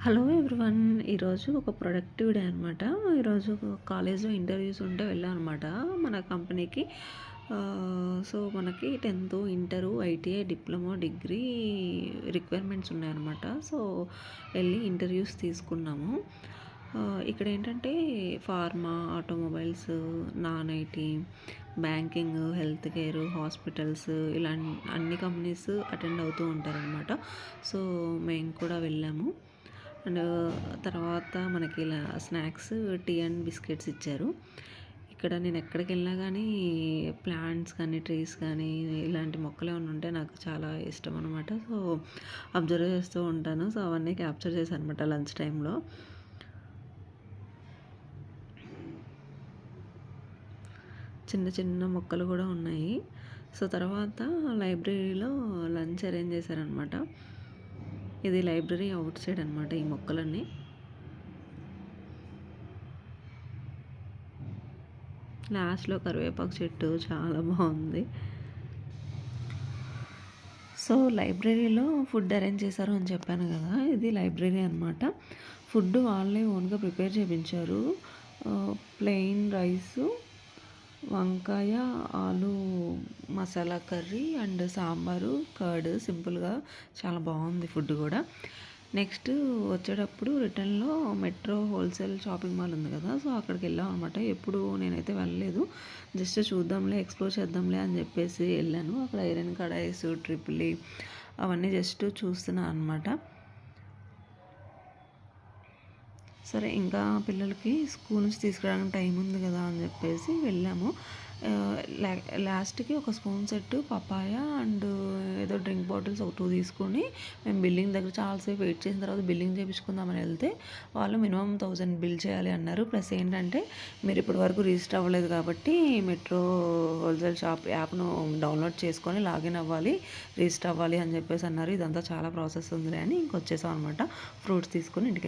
Hello everyone. ఈరోజు ఒక productive day అనమాట. ఈరోజు కాలేజ్లో ఇంటర్వ్యూస్ ఉంటే వెళ్ళాం అనమాట మన కంపెనీకి. సో మనకి 10th inter ITI diploma degree requirements ఉన్నాయన్నమాట. సో వెళ్ళి ఇంటర్వ్యూస్ తీసుకున్నాము. ఇక్కడ ఏంటంటే pharma, automobiles, non IT, banking, health care, hospitals ఇలా అన్ని కంపెనీస్ అటెండ్ అవుతూ ఉంటారనమాట. సో మేము కూడా వెళ్ళాము. అండ్ తర్వాత మనకి ఇలా స్నాక్స్, టీ అండ్ బిస్కెట్స్ ఇచ్చారు. ఇక్కడ నేను ఎక్కడికి వెళ్ళినా కానీ ప్లాంట్స్ కానీ, ట్రీస్ కానీ, ఇలాంటి మొక్కలు ఏమైనా ఉంటే నాకు చాలా ఇష్టం అనమాట. సో అబ్జర్వ్ చేస్తూ ఉంటాను. సో అవన్నీ క్యాప్చర్ చేశాను అనమాట లంచ్ టైంలో. చిన్న చిన్న మొక్కలు కూడా ఉన్నాయి. సో తర్వాత లైబ్రరీలో లంచ్ అరేంజ్ చేశారనమాట. ఇది లైబ్రరీ అవుట్ సైడ్ అనమాట ఈ మొక్కలన్నీ. లాస్ట్లో కరివేపాకు చెట్టు చాలా బాగుంది. సో లైబ్రరీలో ఫుడ్ అరేంజ్ చేశారు అని చెప్పాను కదా, ఇది లైబ్రరీ అనమాట. ఫుడ్ వాళ్ళే ఓన్గా ప్రిపేర్ చేయించారు. ప్లెయిన్ రైసు, వంకాయ, ఆలు masala curry and sambar, curd, సింపుల్గా చాలా బాగుంది ఫుడ్ కూడా. నెక్స్ట్ వచ్చేటప్పుడు రిటర్న్లో మెట్రో హోల్సేల్ షాపింగ్ మాల్ ఉంది కదా, సో అక్కడికి వెళ్ళాం అనమాట. ఎప్పుడు నేనైతే వెళ్ళలేదు, జస్ట్ చూద్దాంలే, ఎక్స్ప్లోర్ చేద్దాంలే అని చెప్పేసి వెళ్ళాను. అక్కడ ఐరన్ కడాయిస్, ట్రిపులి అవన్నీ జస్ట్ చూస్తున్నాను అనమాట. సరే ఇంకా పిల్లలకి స్కూల్ నుంచి తీసుకురావడానికి టైం ఉంది కదా అని చెప్పేసి వెళ్ళాము. లాస్ట్కి ఒక స్పూన్ సెట్, పపాయ అండ్ ఏదో డ్రింక్ బాటిల్స్ ఒక 2 తీసుకొని మేము బిల్లింగ్ దగ్గర చాలాసేపు వెయిట్ చేసిన తర్వాత బిల్లింగ్ చేయించుకుందామని వెళ్తే వాళ్ళు మినిమం 1000 బిల్ చేయాలి అన్నారు. ప్లస్ ఏంటంటే మీరు ఇప్పటి వరకు రిజిస్టర్ అవ్వలేదు కాబట్టి మెట్రో హోల్సేల్ షాప్ యాప్ను డౌన్లోడ్ చేసుకొని లాగిన్ అవ్వాలి, రిజిస్టర్ అవ్వాలి అని చెప్పేసి అన్నారు. ఇదంతా చాలా ప్రాసెస్ ఉంది అని ఇంకొచ్చేసాం అనమాట. ఫ్రూట్స్ తీసుకొని ఇంటికి